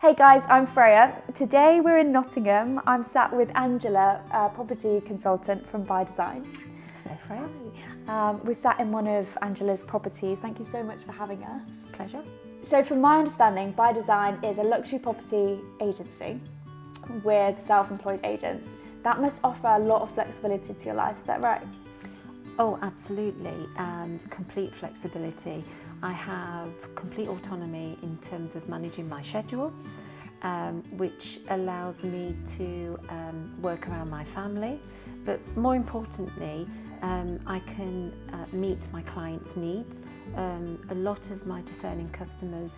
Hey guys, I'm Freya. Today we're in Nottingham. I'm sat with Angela, a property consultant from By Design. Hello, Freya. We're sat in one of Angela's properties. Thank you so much for having us. Pleasure. So from my understanding, By Design is a luxury property agency with self-employed agents. That must offer a lot of flexibility to your life, is that right? Oh, absolutely. Complete flexibility. I have complete autonomy in terms of managing my schedule, which allows me to work around my family. But more importantly, I can meet my clients' needs. A lot of my discerning customers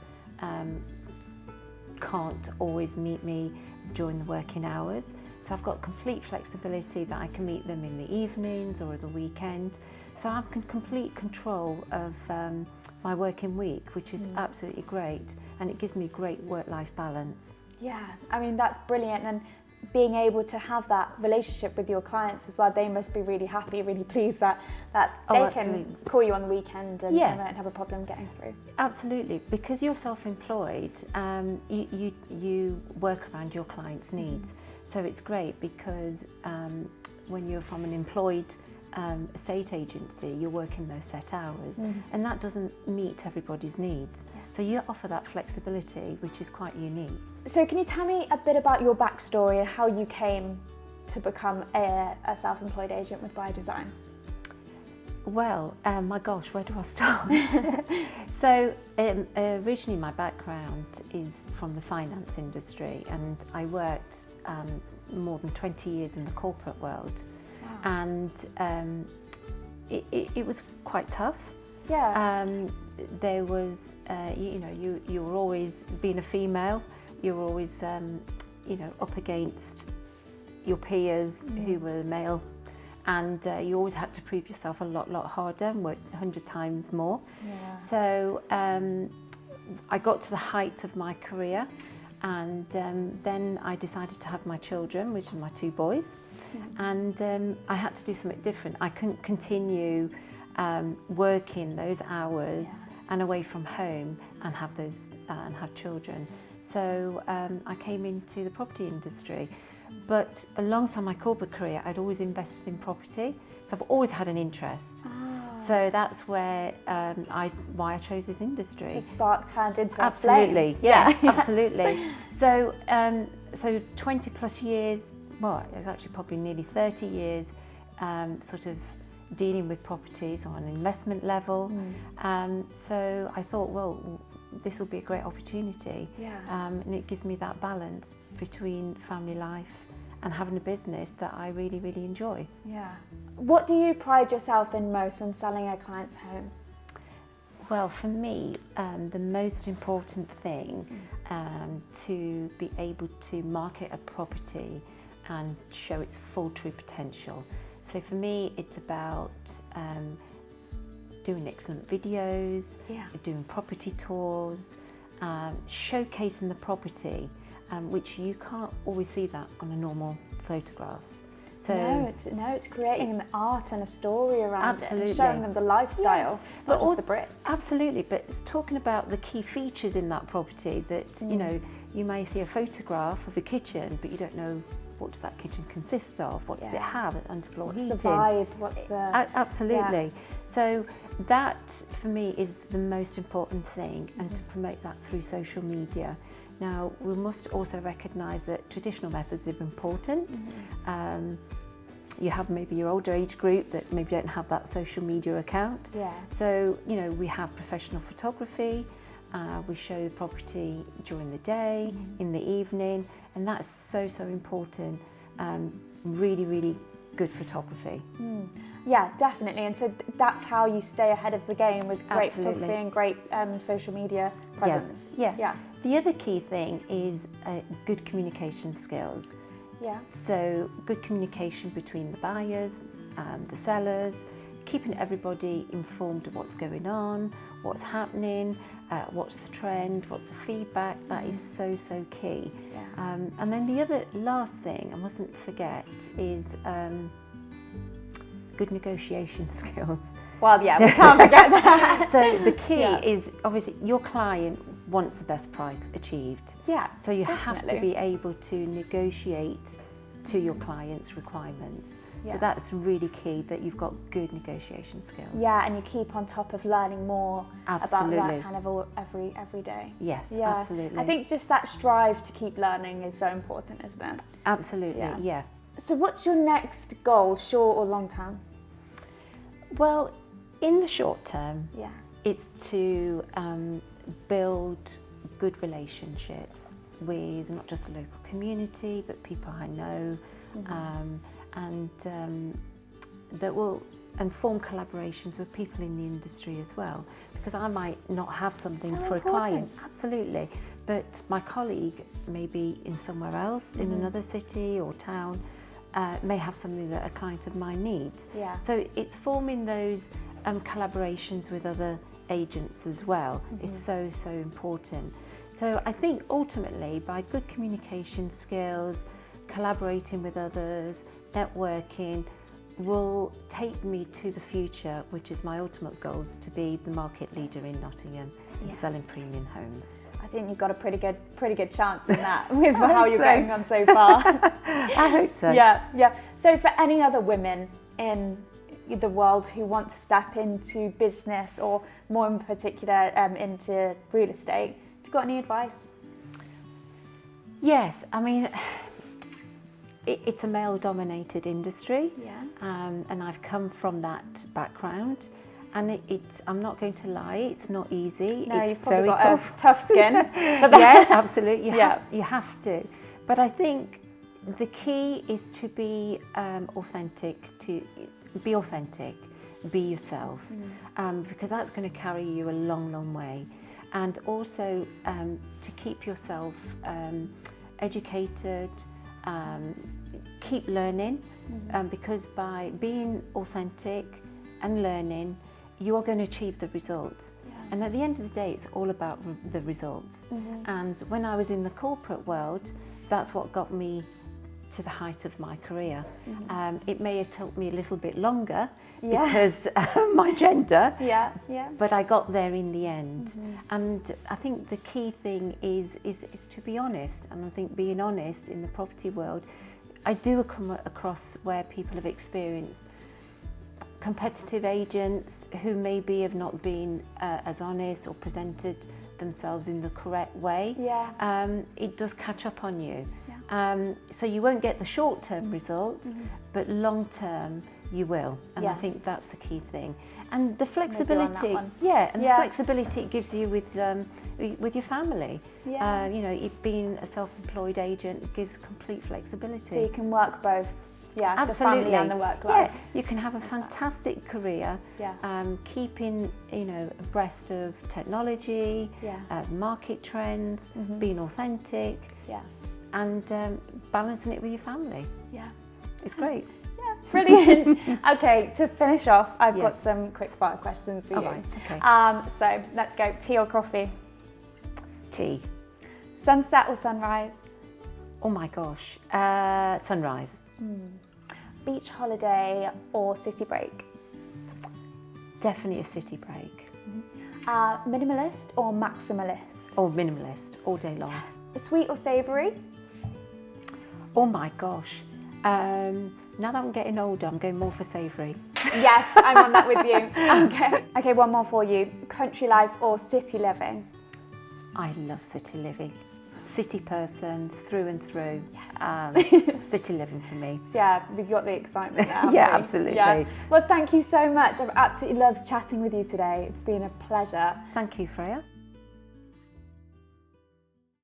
can't always meet me during the working hours. So I've got complete flexibility that I can meet them in the evenings or the weekend. So I'm in complete control of my working week, which is absolutely great, and it gives me great work-life balance. Yeah, I mean, that's brilliant. And being able to have that relationship with your clients as well, they must be really happy, really pleased that they can call you on the weekend and don't have a problem getting through. Absolutely, because you're self-employed, you work around your clients' needs. So it's great because when you're from an employed estate agency, you're working those set hours, and that doesn't meet everybody's needs. So you offer that flexibility, which is quite unique. So can you tell me a bit about your backstory and how you came to become a self-employed agent with By Design? Well, my gosh, where do I start? So originally my background is from the finance industry, and I worked more than 20 years in the corporate world. Wow. And it was quite tough. Yeah. There was, you were always, being a female, you were always, up against your peers who were male, and you always had to prove yourself a lot harder and work 100 times more. Yeah. So I got to the height of my career, and then I decided to have my children, which are my two boys. And I had to do something different. I couldn't continue working those hours and away from home and have those and have children. So I came into the property industry. But alongside my corporate career, I'd always invested in property, so I've always had an interest. So that's where why I chose this industry. The spark turned into a flame. Absolutely, yeah, absolutely. So 20 plus years. Well, it was actually probably nearly 30 years sort of dealing with properties on an investment level. So I thought, well, this will be a great opportunity. Yeah. And it gives me that balance between family life and having a business that I really, really enjoy. Yeah. What do you pride yourself in most when selling a client's home? Well, for me, the most important thing to be able to market a property and show its full true potential. So for me, it's about doing excellent videos, doing property tours, showcasing the property, which you can't always see that on a normal photographs. So it's creating an art and a story around it, and showing them the lifestyle, but not just the bricks. Absolutely, but it's talking about the key features in that property that you may see a photograph of a kitchen, but you don't know what does that kitchen consist of, what does it have, underfloor heating. What's the vibe, what's the... Absolutely. So that, for me, is the most important thing, and to promote that through social media. Now, we must also recognise that traditional methods are important. You have maybe your older age group that maybe don't have that social media account. Yeah. So, we have professional photography. We show the property during the day, in the evening, and that's so important. Really, really good photography. Yeah, definitely. And so that's how you stay ahead of the game, with great photography and great social media presence. Yes. Yeah. The other key thing is good communication skills. Yeah. So good communication between the buyers, the sellers, keeping everybody informed of what's going on, what's happening, what's the trend, what's the feedback. That is so key. Yeah. And then the last thing I mustn't forget is good negotiation skills. Well, yeah, we can't forget that. So the key is obviously your client wants the best price achieved. Yeah, so you definitely. have to be able to negotiate to your client's requirements. Yeah. So that's really key, that you've got good negotiation skills. Yeah, and you keep on top of learning more Absolutely. about that kind of every day. Yes, yeah. absolutely. I think just that strive to keep learning is so important, isn't it? Absolutely, yeah. So what's your next goal, short or long term? Well, in the short term, it's to build good relationships with not just the local community, but people I know, and form collaborations with people in the industry as well, because I might not have something for a client, absolutely, but my colleague maybe in somewhere else, in another city or town, may have something that a client of mine needs. So it's forming those collaborations with other agents as well is so important. So I think ultimately, by good communication skills, collaborating with others, networking, will take me to the future, which is my ultimate goals, to be the market leader in Nottingham in selling premium homes. I think you've got a pretty good chance in that with how you're going on so far. I hope so. Yeah. So for any other women in the world who want to step into business, or more in particular into real estate, have you got any advice? Yes, I mean, it's a male-dominated industry, and I've come from that background, and I'm not going to lie, it's not easy. No, it's you've probably very got tough. a tough skin. Yeah, absolutely. You have to. But I think the key is to be authentic. Be yourself, because that's going to carry you a long, long way. And also to keep yourself educated, keep learning, because by being authentic and learning, you are going to achieve the results. And at the end of the day, it's all about the results. And when I was in the corporate world, that's what got me to the height of my career. It may have took me a little bit longer because my gender, but I got there in the end. And I think the key thing is to be honest. And I think being honest in the property world, I do come across where people have experienced competitive agents who maybe have not been as honest or presented themselves in the correct way. It does catch up on you. So you won't get the short-term results, but long-term you will. And I think that's the key thing. And the flexibility, the flexibility it gives you with your family. You know, it being a self-employed agent gives complete flexibility. So you can work both. Absolutely. The family and the work life. You can have a fantastic career, keeping, abreast of technology, market trends, being authentic, and balancing it with your family. It's great. Brilliant. Okay, to finish off, I've got some quick fire questions for you. Right, okay. So let's go. Tea or coffee? Tea. Sunset or sunrise? Oh my gosh, sunrise. Beach holiday or city break? Definitely a city break. Minimalist or maximalist? Or minimalist, all day long. Sweet or savoury? Oh my gosh. Now that I'm getting older, I'm going more for savoury. Yes, I'm on that with you. Okay, one more for you. Country life or city living? I love city living. City person through and through. City living for me. So we've got the excitement now. Absolutely. Well, thank you so much. I've absolutely loved chatting with you today. It's been a pleasure. Thank you, Freya.